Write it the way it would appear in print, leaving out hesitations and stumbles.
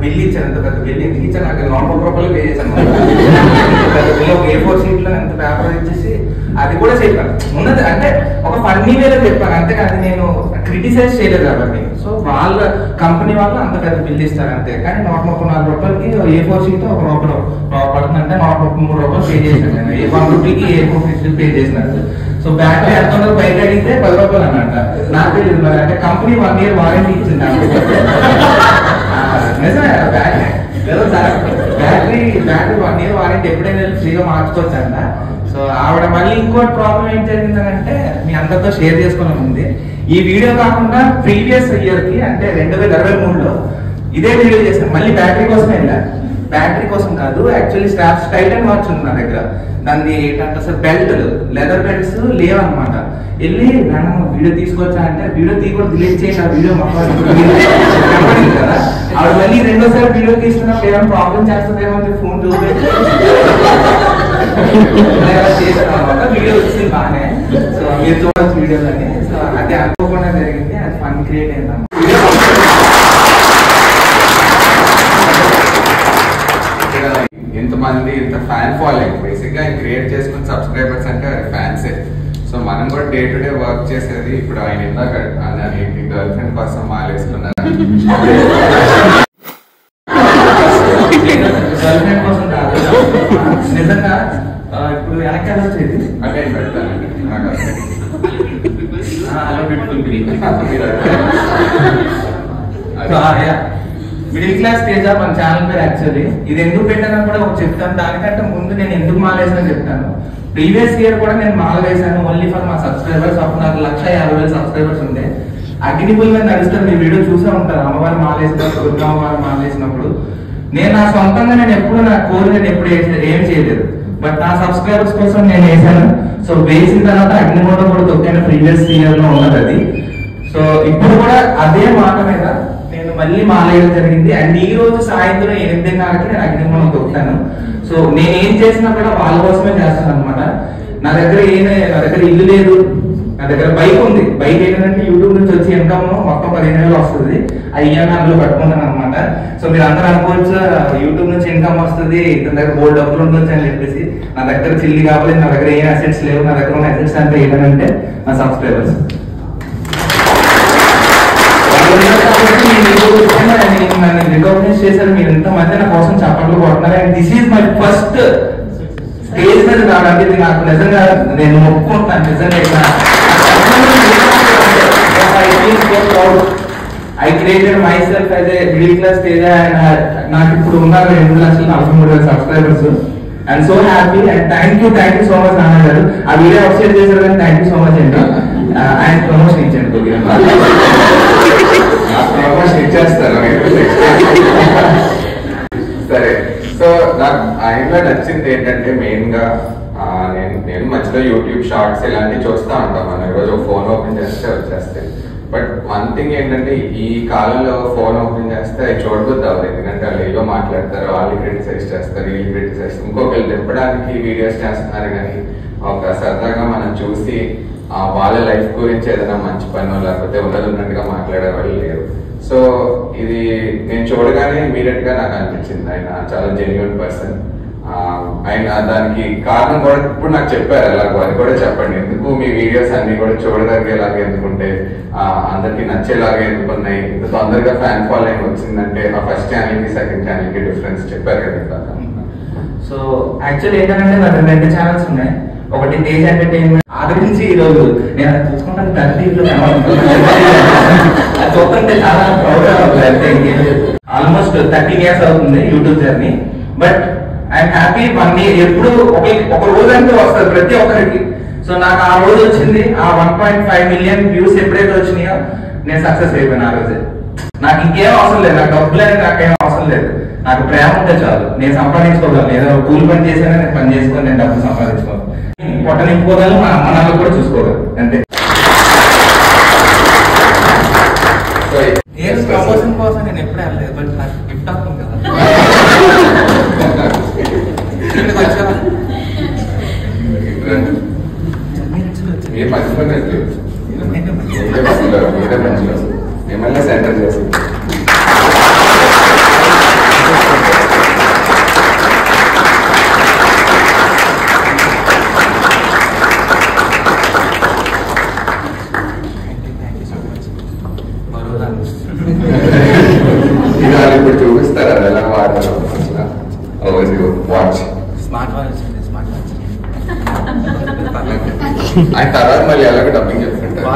Bill ఇచ్చాను, ఎంత పెద్ద బిల్లు ఎందుకు ఇచ్చాను, నాకు ₹100 పే చేశాను. పెద్ద బిల్లు ఒక A4 షీట్ లో ఎంత పేపర్ ఇచ్చేసి అది కూడా చెప్పాను ఉన్నది, అంటే ఒక ఫన్నీ వేలో చెప్పాను, అంతేకాదు నేను క్రిటిసైజ్ చేయలేదు కాబట్టి. సో వాళ్ళ కంపెనీ వాళ్ళు అంత పెద్ద బిల్లు ఇస్తారు అంతే, కానీ ₹134కి A4 షీట్ ₹1 పడుతుందంటే ₹133 పే చేశాను నేను. ₹1 A4 పే చేసినట్టు. సో బ్యాటరీ ఎంత ఉండదు బయట అడిగితే ₹10 అన్నమాట. నాకు తెలియదు మరి, అంటే కంపెనీ 1 year వారంటీ ఇచ్చింది నాకు. నిజమే, బ్యాటరీ 1 year వారంటీ ఎప్పుడైనా ఫ్రీగా మార్చుకోవచ్చు అంట. సో ఆవిడ మళ్ళీ ఇంకోటి ప్రాబ్లం ఏం జరిగిందనంటే మీ అందరితో షేర్ చేసుకుని ఉంది. ఈ వీడియో కాకుండా ప్రీవియస్ ఇయర్ కి అంటే 2023లో ఇదే వీడియో చేశాను, మళ్ళీ బ్యాటరీ కోసమే వెళ్ళా. బ్యాటరీ కోసం కాదు, యాక్చువల్లీ స్ట్రాప్స్ టైటన్ వాచ్ ఉంది నా దగ్గర, దాన్ని ఏంటంటే అసలు బెల్ట్ లెదర్ బెల్ట్స్ లేవన్నమాట. వెళ్ళి మేడం వీడియో తీసుకొచ్చా అంటే వీడియో తీయకూడదు, డిలీట్ చేసి ఆ వీడియో మొత్తం కదా. ఆవిడ మళ్ళీ రెండోసారి వీడియో తీసుకున్నప్పుడు ఏమైనా ప్రాబ్లం చేస్తుందేమో అని ఫోన్ చూపెట్టి చేశాను అనమాట. వీడియో వచ్చింది బాగానే, సో మీరు చూడవచ్చు వీడియోలని. సో అది అనుకోకుండా జరిగింది, అది ఫన్ క్రియేట్ అయింది. ఇంతమంది ఇంత ఫ్యాన్ ఫాలోయింగ్ బేసిక్ గా క్రియేట్ చేసుకున్న సబ్స్క్రైబర్స్ అంటే ఫ్యాన్సే. సో మనం కూడా డే టు డే వర్క్ చేసేది. ఇప్పుడు ఆయన ఇందాక గర్ల్ ఫ్రెండ్ కోసం మాలేసుకున్నారు, గర్ల్ ఫ్రెండ్ కోసం కాదు నిజంగా. ఇప్పుడు వెనక్కి వచ్చేది అంటే పెడతానండి అలా పెట్టుకుంటుంది. మిడిల్ క్లాస్ తేజ మన ఛానల్ పేరు. యాక్చువల్లీ ఇది ఎందుకు పెట్టానని కూడా ఒక చెప్తాను. దానికంటే ముందు నేను ఎందుకు మాలేసాను చెప్తాను. ప్రీవియస్ ఇయర్ కూడా నేను మాల వేసాను ఓన్లీ ఫర్ మా సబ్స్క్రైబర్స్. అప్పుడు నాకు 150,000 సబ్స్క్రైబర్స్ ఉండే. అగ్నిపుల్ మీద నడుస్తారు, మీ వీడియో చూసే ఉంటారు. అమ్మవారు మాలేసినప్పుడు, దుర్గమ్మవారు మాలేసినప్పుడు నేను నా సొంతంగా నేను ఎప్పుడు నా కోరి నేను ఎప్పుడు ఏం చేయలేదు. బట్ నా సబ్స్క్రైబర్స్ కోసం నేను వేసాను. సో వేసిన తర్వాత అగ్నిమూడ కూడా తొక్కాను, ప్రీవియస్ ఇయర్ లో ఉన్నది అది. సో ఇప్పుడు కూడా అదే మాట మీద నేను మళ్ళీ మాలేయడం జరిగింది. అండ్ ఈ రోజు సాయంత్రం 8:30కి నేను అగ్నిమూలం తొక్కాను. సో నేను ఏం చేసినా కూడా వాళ్ళ కోసమే చేస్తాను అనమాట. నా దగ్గర ఇల్లు లేదు, నా దగ్గర బైక్ ఉంది. బైక్ ఏంటంటే యూట్యూబ్ నుంచి వచ్చి ఇన్కమ్ మొత్తం 15,000 వస్తుంది. అయ్యాను అందులో పట్టుకుంటాను అనమాట. సో మీరు అందరూ అనుకోవచ్చు యూట్యూబ్ నుంచి ఇన్కమ్ వస్తుంది, ఇతని దగ్గర బోల్డ్ డబ్బులు ఉండొచ్చు అని చెప్పేసి. నా దగ్గర చిల్లి కావాలి, నా దగ్గర ఏం అసెట్స్ లేవు. నా దగ్గర ఉన్న అసెట్స్ అంటే ఏంటంటే నా సబ్స్క్రైబర్స్. రికగ్నైజ్ చేశారు, మీరు ఎంతమంది నా కోసం చప్పట్లు కొడుతున్నారు. And this is my first stage మీద రావడానికి. ఇది నాకు నిజంగా నేను ఒప్పుకుంటున్నాను. నిజంగా I created myself as a middle class stage and నాకు ఇప్పుడు ఉన్న 2,43,000 subscribers. I'm so happy and thank you so much నాన్న గారు. ఆ వీడియో అప్షేర్ చేశారు కానీ థ్యాంక్ యూ సో మచ్ అండి. ఆయన ప్రమోషన్ ఇచ్చాడు, ప్రమోషన్ ఇచ్చేస్తారు. సరే, సో నాకు ఆయనలో నచ్చింది ఏంటంటే మెయిన్ గా నేను మధ్యలో యూట్యూబ్ షార్ట్స్ ఇలాంటివి చూస్తూ ఉంటాం. మనం ఈరోజు ఫోన్ ఓపెన్ చేస్తే వచ్చేస్తాయి. బట్ వన్ థింగ్ ఏంటంటే ఈ కాలంలో ఫోన్ ఓపెన్ చేస్తే అది చూడబుద్ది అవ్వదు. ఎందుకంటే వాళ్ళు ఏదో మాట్లాడతారు, వాళ్ళు క్రిటిసైజ్ చేస్తారు, వీళ్ళు క్రిటిసైజ్, ఇంకొకళ్ళు తిప్పడానికి వీడియోస్ చేస్తున్నారు. కానీ ఒక సరదాగా మనం చూసి వాళ్ళ లైఫ్ గురించి ఏదైనా మంచి పని లేకపోతే ఉన్నట్టుగా మాట్లాడే వాళ్ళు లేరు. సో ఇది నేను చూడగానే ఇమీడియట్ గా నాకు అనిపించింది ఆయన చాలా జెన్యూన్ పర్సన్. ఆయన దానికి కారణం కూడా ఇప్పుడు నాకు చెప్పారు, ఎలాగో అది కూడా చెప్పండి. ఎందుకు మీ వీడియోస్ అన్ని కూడా చూడదగ్గేలాగా ఎందుకుంటే అందరికి నచ్చేలాగా ఎందుకున్నాయి, ఇంత తొందరగా ఫ్యాన్ ఫాలోయింగ్ వచ్చిందంటే ఆ ఫస్ట్ ఛానల్ కి సెకండ్ ఛానల్ కి డిఫరెన్స్ చెప్పారు కదా. సో యాక్చువల్లీ ఏంటంటే నా 2 ఛానల్స్ ఉన్నాయి. ఒకటి తేజ్ ఎంటర్టైన్మెంట్, అది నుంచి ఈ రోజు నేను చూసుకుంటాను 30లో చూస్తుంటే చాలా ఆల్మోస్ట్ 30 years అవుతుంది YouTube journey. But I'm happy. 1 year ఎప్పుడు ఒక రోజు అంటే వస్తుంది ప్రతి ఒక్కరికి. సో నాకు ఆ రోజు వచ్చింది, ఆ 1.5 million వ్యూస్ ఎప్పుడైతే వచ్చినాయో నేను సక్సెస్ అయిపోయాను ఆ రోజే. నాకు ఇంకేం అవసరం లేదు, నాకు డబ్బులు అనేది నాకేం అవసరం లేదు. నాకు ప్రేమ ఉంటే చాలు, నేను సంపాదించుకోగలను. ఏదో కూలి పని చేసినా నేను పని చేసుకొని నేను డబ్బులు సంపాదించుకోగలను, పొట్ట నింపుకోగలను, మా అమ్మ నాన్నలు కూడా చూసుకోగలను అంతే. ప్రమోషన్ కోసం నేను ఎప్పుడే వెళ్ళలేదు. బట్ నాకు గిఫ్ట్ అవుతుంది కదా. ఏ మంచి పని ఒకటే మంచిగా మిమ్మల్ని సెంటర్ చేసి ఇది ఇప్పుడు చూపిస్తారా ఎలా వాడతారు వాచ్ స్మార్ట్ వాచ్ ఆయన తర్వాత మళ్ళీ ఎలాగో డబ్బింగ్ చెప్తుంటారు.